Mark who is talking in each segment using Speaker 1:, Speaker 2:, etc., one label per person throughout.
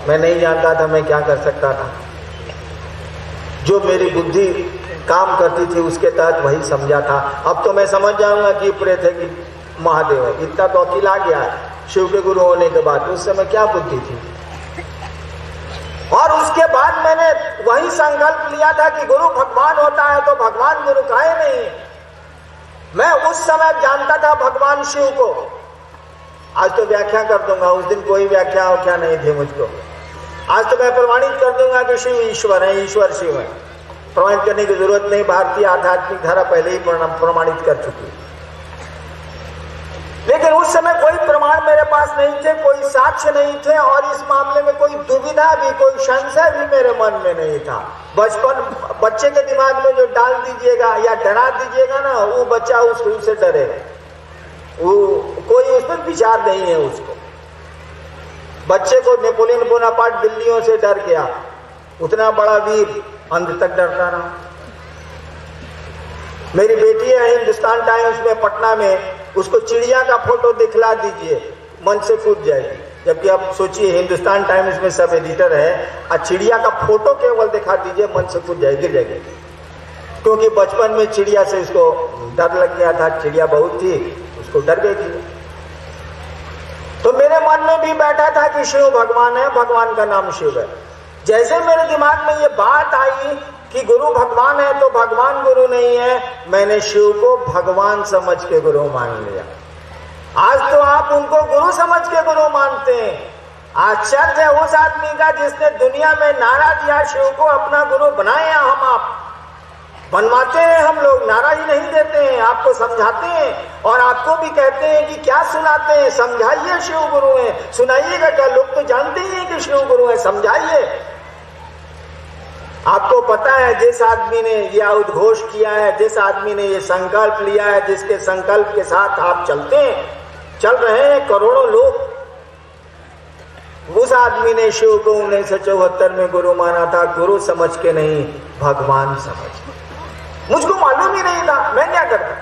Speaker 1: मैं नहीं जानता था मैं क्या कर सकता था। जो मेरी बुद्धि काम करती थी उसके तहत वही समझा था। अब तो मैं समझ जाऊंगा कि प्रेत है कि महादेव है। इतना तो अकील आ गया है शिव के गुरु होने के बाद। उस समय क्या बुद्धि थी। और उसके बाद मैंने वही संकल्प लिया था कि गुरु भगवान होता है तो भगवान गुरु काहे नहीं है। मैं उस समय जानता था भगवान शिव को। आज तो व्याख्या कर दूंगा, उस दिन कोई व्याख्या हो क्या नहीं थी मुझको। आज तो मैं प्रमाणित कर दूंगा कि शिव ईश्वर है, ईश्वर शिव है। प्रमाणित करने की जरूरत नहीं, भारतीय आध्यात्मिक धारा पहले ही प्रमाणित कर चुकी। लेकिन उस समय कोई प्रमाण मेरे पास नहीं थे, कोई साक्ष्य नहीं थे और इस मामले में कोई दुविधा भी, कोई संशय भी मेरे मन में नहीं था। बच्चे के दिमाग में जो डाल दीजिएगा या डरा दीजिएगा ना, वो बच्चा उससे डरेगा। वो कोई उस पर विचार नहीं है उसको। बच्चे को नेपोलियन बोनापार्ट बिल्लियों से डर गया, उतना बड़ा वीर अंत तक डरता रहा। मेरी बेटी है हिंदुस्तान टाइम्स में पटना में, उसको चिड़िया का फोटो दिखला दीजिए मन से कूद जाएगी। जबकि आप सोचिए हिंदुस्तान टाइम्स में सब एडिटर है और चिड़िया का फोटो केवल दिखा दीजिए मन से कूद जाएगी, गिर जाएगी। क्योंकि बचपन में चिड़िया से उसको डर लग गया था, चिड़िया बहुत थी, उसको डर गई थी। तो मेरे मन में भी बैठा था कि शिव भगवान है, भगवान का नाम शिव है। जैसे मेरे दिमाग में ये बात आई कि गुरु भगवान है तो भगवान गुरु नहीं है, मैंने शिव को भगवान समझ के गुरु मान लिया। आज तो आप उनको गुरु समझ के गुरु मानते हैं। आश्चर्य है उस आदमी का जिसने दुनिया में नारा दिया शिव को अपना गुरु बनाए। हम आप बनवाते हैं, हम लोग नारा ही नहीं देते हैं, आपको समझाते हैं और आपको भी कहते हैं कि क्या सुनाते हैं, समझाइए शिव गुरु है, सुनाइएगा क्या। लोग तो जानते ही हैं कि शिव गुरु है, समझाइए। आपको पता है जिस आदमी ने यह उद्घोष किया है, जिस आदमी ने यह संकल्प लिया है, जिसके संकल्प के साथ आप चलते हैं, चल रहे हैं करोड़ों लोग, उस आदमी ने शिव को 1974 में गुरु माना था। गुरु समझ के नहीं, भगवान समझ के। मुझको मालूम ही नहीं था, मैं क्या करता।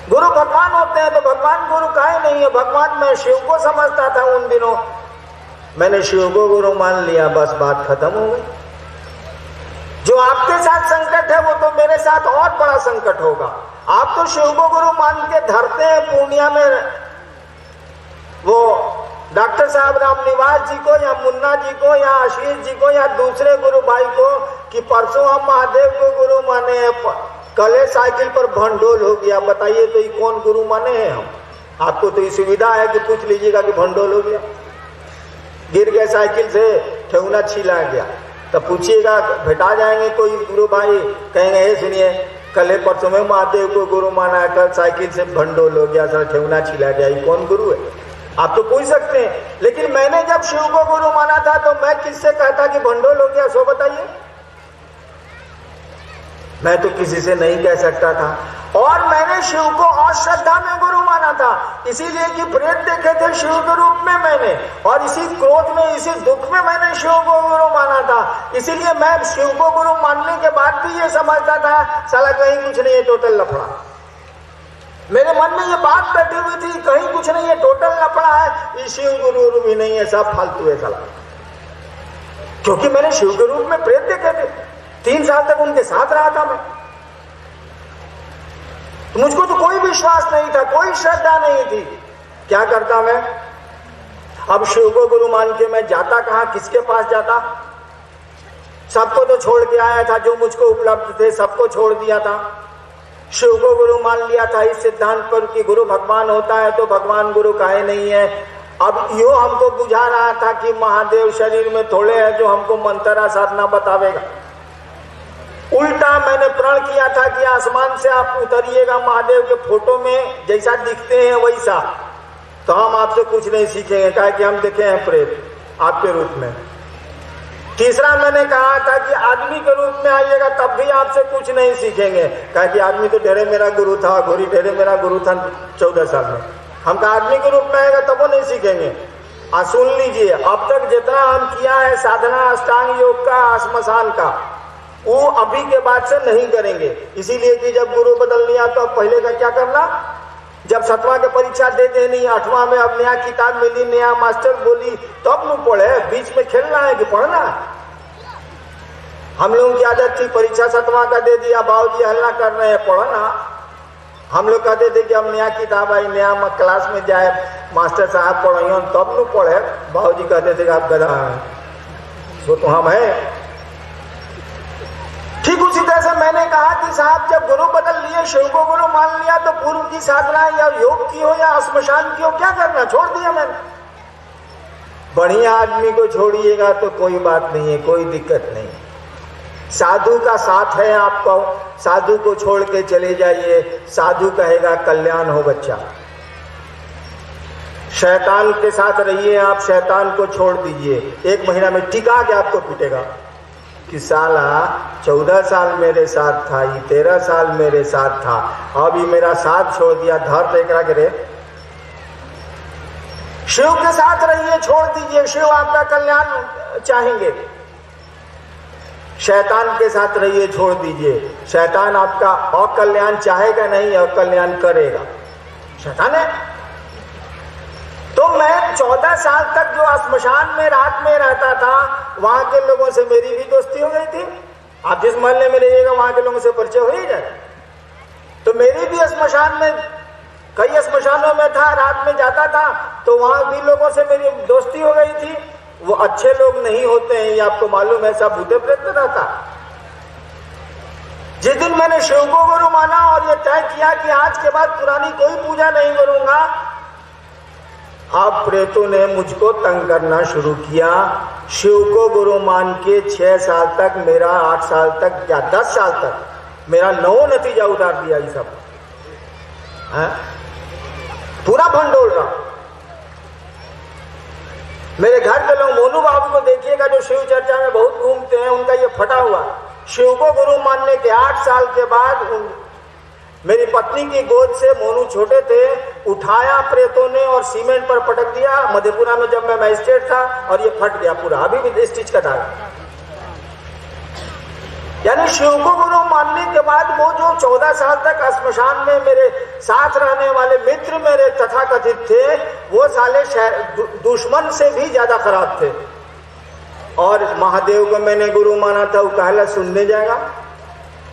Speaker 1: गुरु भगवान होते हैं तो भगवान गुरु काहे नहीं है। भगवान मैं शिव को समझता था उन दिनों। मैंने शिव को गुरु मान लिया, बस बात खत्म हो गई। जो आपके साथ संकट है वो तो मेरे साथ और बड़ा संकट होगा। आप तो शिव को गुरु मान के धरते हैं पूर्णिया में वो डॉक्टर साहब रामनिवास जी को या मुन्ना जी को या आशीष जी को या दूसरे गुरु भाई को कि परसों हम महादेव को गुरु माने हैं, कल साइकिल पर भंडोल हो गया। बताइए तो ये कौन गुरु माने हैं हम। आपको तो ये सुविधा है कि पूछ लीजिएगा कि भंडोल हो गया, गिर गए साइकिल से, ठेहुना छीला गया, तब पूछिएगा भेटा जाएंगे कोई गुरु भाई, कहेंगे हे सुनिए कल परसों में महादेव को गुरु माना है, कल साइकिल से भंडोल हो गया, सर ठेहुना छीला गया, ये कौन गुरु है। आप तो पूछ सकते हैं। लेकिन मैंने जब शिव को गुरु माना था तो मैं किससे कहता कि भंडोल हो गया, सो बताइए। मैं तो किसी से नहीं कह सकता था। और मैंने शिव को और श्रद्धा में गुरु माना था, इसीलिए कि प्रेत देखे थे शिव के रूप में मैंने, और इसी क्रोध में, इसी दुख में मैंने शिव को गुरु माना था। इसीलिए मैं शिव को गुरु मानने के बाद भी ये समझता था साला कहीं कुछ नहीं है, टोटल लफड़ा। मेरे मन में ये बात बैठी हुई थी, कहीं कुछ नहीं है, टोटल लफड़ा है, ये शिव गुरु भी नहीं है, सब फालतू है साला। क्योंकि मैंने शिव के रूप में प्रेत देखे थे, 3 साल तक उनके साथ रहा था मैं। तो मुझको तो कोई विश्वास नहीं था, कोई श्रद्धा नहीं थी। क्या करता मैं? अब शिव को गुरु मान के मैं जाता कहां, किसके पास जाता? सबको तो छोड़ के आया था, जो मुझको उपलब्ध थे सबको छोड़ दिया था। शिव को गुरु मान लिया था इस सिद्धांत पर कि गुरु भगवान होता है तो भगवान गुरु काहे नहीं है। अब यो हमको बुझा रहा था कि महादेव शरीर में थोड़े हैं जो हमको मंत्रा साधना बतावेगा। उल्टा मैंने प्रण किया था कि आसमान से आप उतरिएगा महादेव के फोटो में, जैसा दिखते हैं वैसा, तो हम आपसे कुछ नहीं सीखेंगे, कहा कि हम देखे हैं प्रेत आपके रूप में। तीसरा मैंने कहा था कि आदमी के रूप में आइएगा तब भी आपसे कुछ नहीं सीखेंगे, कहा कि आदमी तो ढेरे मेरा गुरु था, घोड़ी ढेरे मेरा गुरु था 14 साल में। हम कहा आदमी के रूप में आएगा तब वो नहीं सीखेंगे। सुन लीजिए, अब तक जितना हम किया है साधना अष्टांग योग का, श्मशान का, वो अभी के बाद से नहीं करेंगे। इसीलिए कि जब गुरु बदल लिया तो अब पहले का क्या करना, जब 7वां के परीक्षा दे देनी, 8वां में अब नया किताब मिली, नया मास्टर बोली, तो अब लोग पढ़े, बीच में खेलना है कि पढ़ना है। हम लोगों की आदत थी, परीक्षा 7वां का दे दिया, बाबूजी हल्ला कर रहे हैं, पढ़ना। हम लोग कहते थे कि हम नया किताब आई, नया क्लास में जाए, मास्टर साहब पढ़ाइए, तब लोग पढ़े। बाबूजी कहते थे कि आप गधा हैं, तो हम हैं। ठीक उसी तरह से मैंने कहा कि साहब जब गुरु बदल लिए, शिव को गुरु मान लिया, तो पूर्व की साधना या योग की हो या श्मशान की हो, क्या करना, छोड़ दिया मैंने। बढ़िया आदमी को छोड़िएगा तो कोई बात नहीं है, कोई दिक्कत नहीं। साधु का साथ है आपको, साधु को छोड़ के चले जाइए, साधु कहेगा कल्याण हो बच्चा। शैतान के साथ रहिए आप, शैतान को छोड़ दीजिए, 1 महीना में टिका के आपको पीटेगा कि साला 14 साल मेरे साथ था, ये 13 साल मेरे साथ था, अभी मेरा साथ छोड़ दिया, धर टेकरा करे। शिव के साथ रहिए, छोड़ दीजिए, शिव आपका कल्याण चाहेंगे। शैतान के साथ रहिए, छोड़ दीजिए, शैतान आपका अकल्याण चाहेगा नहीं, अकल्याण करेगा, शैतान है। तो मैं 14 साल तक जो श्मशान में रात में रहता था, वहां के लोगों से मेरी भी दोस्ती हो गई थी। आप जिस मोहल्ले में रहिएगा वहां के लोगों से परिचय हो ही जाए। तो मेरी भी श्मशान में, कई श्मशानों में था, रात में जाता था, तो वहां भी लोगों से मेरी दोस्ती हो गई थी। वो अच्छे लोग नहीं होते हैं, ये आपको मालूम है, सब भूते प्रेत रहता। जिस दिन मैंने शिव को गुरु माना और ये तय किया कि आज के बाद पुरानी कोई पूजा नहीं करूंगा, अब प्रेतों ने मुझको तंग करना शुरू किया। शिव को गुरु मान के 6 साल तक मेरा, 8 साल तक या 10 साल तक मेरा 9 नतीजा उतार दिया। ये सब है? पूरा भंडोल रहा। मेरे घर के लोग, मोनू बाबू को देखिएगा जो शिव चर्चा में बहुत घूमते हैं, उनका ये फटा हुआ। शिव को गुरु मानने के 8 साल के बाद मेरी पत्नी की गोद से, मोनू छोटे थे, उठाया प्रेतों ने और सीमेंट पर पटक दिया मधेपुरा में, जब मैं मजिस्ट्रेट था, और ये फट गया पूरा, अभी भी स्टिच का दाग। यानी शिव को गुरु मानने के बाद वो जो 14 साल तक श्मशान में मेरे साथ रहने वाले मित्र मेरे तथाकथित थे, वो साले दुश्मन से भी ज्यादा खराब थे। और महादेव को मैंने गुरु माना था, वो कहला सुनने जाएगा,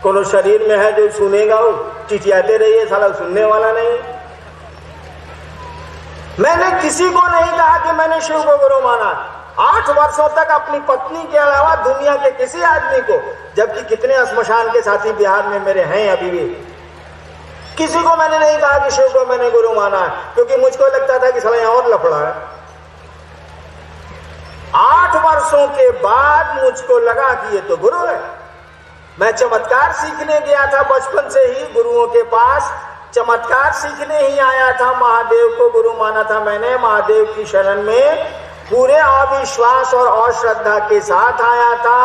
Speaker 1: कोनो शरीर में है जो सुनेगा, वो चिटियाते रहिए, साला सुनने वाला नहीं। मैंने किसी को नहीं कहा कि मैंने शिव को गुरु माना। 8 वर्षों तक अपनी पत्नी के अलावा दुनिया के किसी आदमी को, जबकि कितने श्मशान के साथी बिहार में मेरे हैं अभी भी, किसी को मैंने नहीं कहा कि शिव को मैंने गुरु माना है, क्योंकि मुझको लगता था कि साला यहां और लफड़ा है। 8 वर्षों के बाद मुझको लगा कि ये तो गुरु है। मैं चमत्कार सीखने गया था बचपन से ही गुरुओं के पास, चमत्कार सीखने ही आया था, महादेव को गुरु माना था मैंने। महादेव की शरण में पूरे अविश्वास और अश्रद्धा के साथ आया था,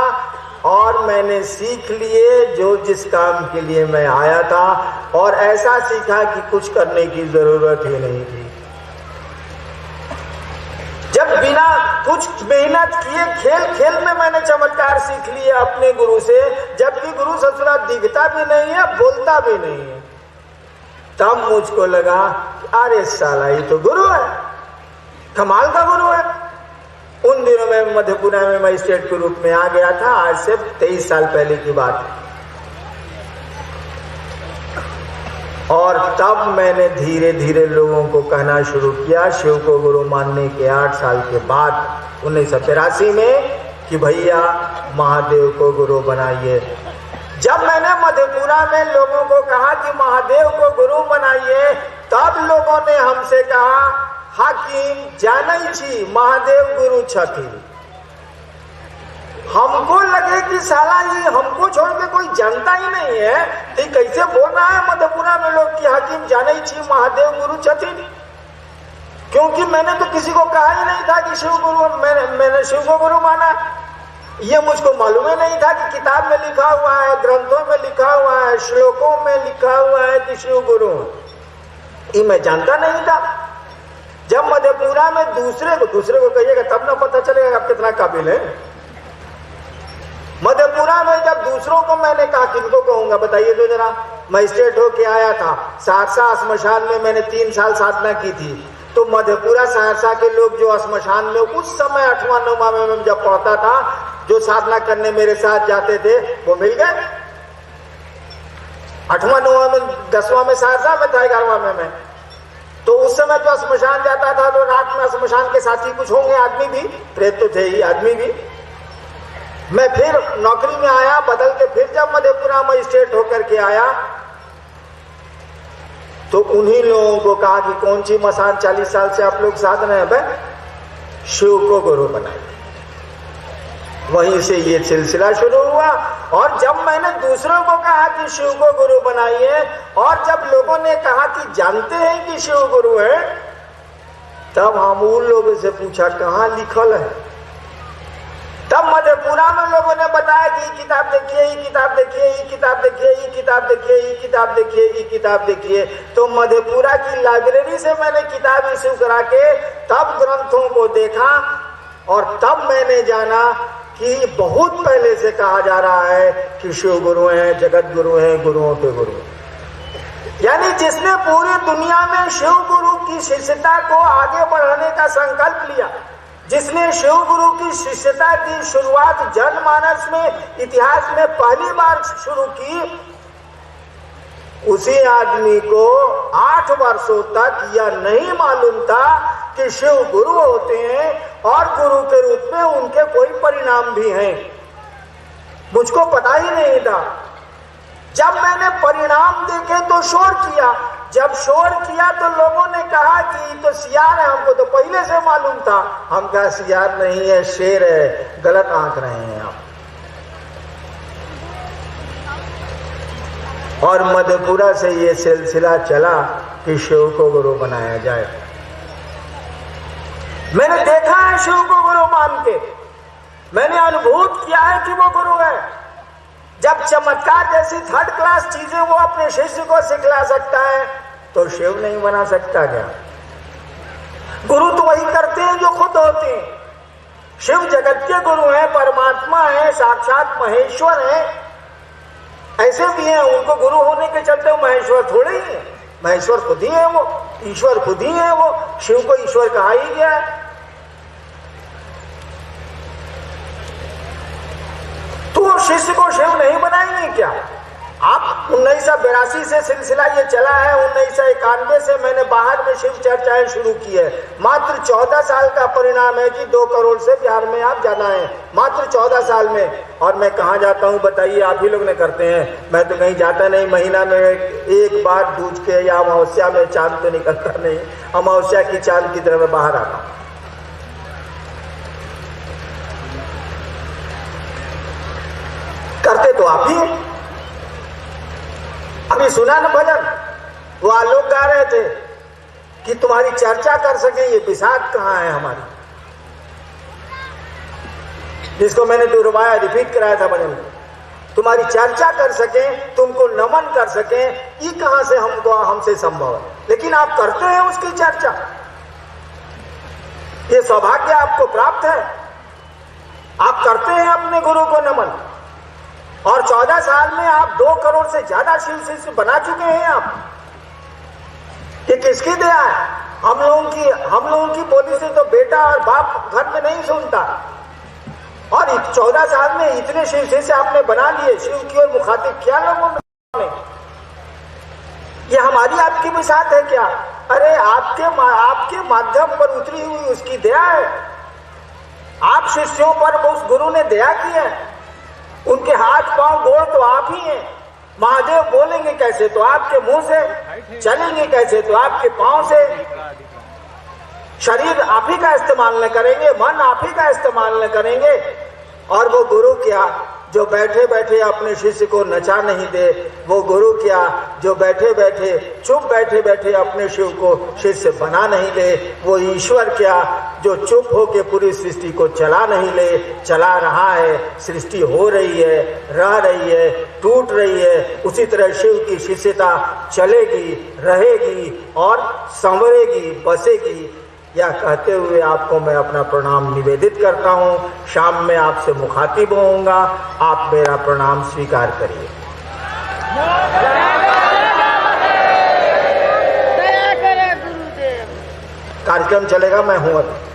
Speaker 1: और मैंने सीख लिए जो जिस काम के लिए मैं आया था, और ऐसा सीखा कि कुछ करने की जरूरत ही नहीं थी। जब बिना कुछ मेहनत किए खेल खेल में मैंने चमत्कार सीख लिए अपने गुरु से, जबकि गुरु ससुरा दिखता भी नहीं है, बोलता भी नहीं है, तब मुझको लगा अरे साला ये तो गुरु है, कमाल का गुरु है। उन दिनों में मधेपुरा में मजिस्ट्रेट के रूप में आ गया था, आज से 23 साल पहले की बात है। और तब मैंने धीरे धीरे लोगों को कहना शुरू किया, शिव को गुरु मानने के 8 साल के बाद 1983 में, कि भैया महादेव को गुरु बनाइए। जब मैंने मधेपुरा में लोगों को कहा कि महादेव को गुरु बनाइए, तब लोगों ने हमसे कहा हाकिम जानै छी महादेव गुरु छथिन। हमको लगे कि साला ये हमको छोड़ के कोई जानता ही नहीं है, तो कैसे बोल रहा है मधेपुरा में लोग कि हाकिम जानै छी महादेव गुरु छथिन। क्योंकि मैंने तो किसी को कहा ही नहीं था कि शिव गुरु, मैंने शिव को गुरु माना। ये मुझको मालूम ही नहीं था कि किताब में लिखा हुआ है, ग्रंथों में लिखा हुआ है, श्लोकों में लिखा हुआ है कि शिव गुरु, ये मैं जानता नहीं था। जब मधेपुरा में दूसरे को कहिएगा तब ना पता चलेगा आप कितना काबिल है। मधेपुरा में जब दूसरों को मैंने कहा, किनको कहूंगा बताइए तो जरा, मजिस्ट्रेट होके आया था। सहरसा श्मशान में मैंने 3 साल साधना की थी। तो मधेपुरा सहरसा के लोग जो श्मशान में उस समय 8वां 9वां में जब पढ़ता था, जो साधना करने मेरे साथ जाते थे वो मिल गए। 8वां 9वां में 10वां में सहरसा में था, 11वां में मैं। तो उस समय तो श्मशान जाता था तो रात में श्मशान के साथी कुछ होंगे, आदमी भी, प्रेत तो थे ही, आदमी भी। मैं फिर नौकरी में आया बदल के, फिर जब मधेपुरा मजिस्ट्रेट होकर के आया तो उन्हीं लोगों को कहा कि कौन सी मसान 40 साल से आप लोग साध रहे हैं, भाई शिव को गुरु बनाइए। वहीं से ये सिलसिला शुरू हुआ। और जब मैंने दूसरों को कहा कि शिव को गुरु बनाइए, और जब लोगों ने कहा कि जानते हैं कि शिव गुरु है, तब हम उन लोगों से पूछा कहाँ लिखल है। तब मधेपुरा में लोगों ने बताया कि ये किताब देखिए, ये किताब देखिए, ये किताब देखिए, ये किताब देखिए, ये किताब देखिए, ये किताब देखिए। तो मधेपुरा की लाइब्रेरी से मैंने किताब इश्यू करा के तब ग्रंथों को देखा, और तब मैंने जाना कि बहुत पहले से कहा जा रहा है कि शिव गुरु हैं, जगत गुरु हैं, गुरुओं के गुरु। यानी जिसने पूरी दुनिया में शिव गुरु की शिष्यता को आगे बढ़ाने का संकल्प लिया, जिसने शिव गुरु की शिष्यता की शुरुआत जनमानस में, इतिहास में पहली बार शुरू की, उसी आदमी को 8 वर्षों तक यह नहीं मालूम था कि शिव गुरु होते हैं और गुरु के रूप में उनके कोई परिणाम भी हैं। मुझको पता ही नहीं था। जब मैंने परिणाम देखे तो शोर किया। जब शोर किया तो लोगों ने कहा कि तो सियार है, हमको तो पहले से मालूम था। हम कहा सियार नहीं है, शेर है, गलत आंक रहे हैं आप। और मधेपुरा से ये सिलसिला चला कि शिव को गुरु बनाया जाए। मैंने देखा है शिव को गुरु मान के, मैंने अनुभूत किया है कि वो गुरु है। जब चमत्कार जैसी 3rd क्लास चीजें वो अपने शिष्य को सिखला सकता है, तो शिव नहीं बना सकता क्या? गुरु तो वही करते हैं जो खुद होते हैं। शिव जगत के गुरु हैं, परमात्मा है, साक्षात महेश्वर है। ऐसे भी हैं, उनको गुरु होने के चलते वो महेश्वर थोड़े ही है, महेश्वर खुद ही है, वो ईश्वर खुद ही है। वो शिव को ईश्वर कहा ही गया है। तो वो शिष्य को शिव नहीं बनाएंगे क्या आप? 1982 से सिलसिला ये चला है। 1991 से मैंने बाहर में शिव चर्चाएं शुरू की है। मात्र 14 साल का परिणाम है कि 2 करोड़ से बिहार में आप जाना है, मात्र 14 साल में। और मैं कहाँ जाता हूँ बताइए? आप ही लोग ने करते हैं, मैं तो कहीं जाता नहीं। महीना में एक बार दूज के या अमावस्या में, चांद तो निकलता नहीं, अमावस्या की चांद की तरह मैं बाहर आता हूँ। करते तो आप ही। अभी सुना ना भजन, वो आलोक गा रहे थे कि तुम्हारी चर्चा कर सके, ये बिसात कहाँ है हमारी, जिसको मैंने दोबारा रिपीट कराया था भजन। तुम्हारी चर्चा कर सके, तुमको नमन कर सके, ये कहां से हमसे संभव है? लेकिन आप करते हैं उसकी चर्चा। ये सौभाग्य आपको प्राप्त है, आप करते हैं अपने गुरु को नमन। और 14 साल में आप 2 करोड़ से ज्यादा शिव शिष्य बना चुके हैं आप। ये किसकी दया है? हम लोगों की बोली से तो बेटा और बाप घर में नहीं सुनता। और 14 साल में इतने शिव शिष्य आपने बना लिए, शिव की ओर मुखातिब किया लोगों ने। ये हमारी आपकी बिसात है क्या? अरे आपके माध्यम पर उतरी हुई उसकी दया है। आप शिष्यों पर उस गुरु ने दया की है। उनके हाथ पांव गोड़ तो आप ही हैं। महादेव बोलेंगे कैसे? तो आपके मुंह से। चलेंगे कैसे? तो आपके पांव से। शरीर आप ही का इस्तेमाल न करेंगे, मन आप ही का इस्तेमाल न करेंगे। और वो गुरु क्या जो बैठे बैठे अपने शिष्य को नचा नहीं दे? वो गुरु क्या जो बैठे बैठे चुप बैठे बैठे अपने शिव को शिष्य बना नहीं ले? वो ईश्वर क्या जो चुप होके पूरी सृष्टि को चला नहीं ले? चला रहा है, सृष्टि हो रही है, रह रही है, टूट रही है। उसी तरह शिव की शिष्यता चलेगी, रहेगी और संवरेगी, बसेगी। यह कहते हुए आपको मैं अपना प्रणाम निवेदित करता हूँ। शाम में आपसे मुखातिब होऊंगा, आप मेरा प्रणाम स्वीकार करिए। कार्यक्रम चलेगा, मैं हूं अभी।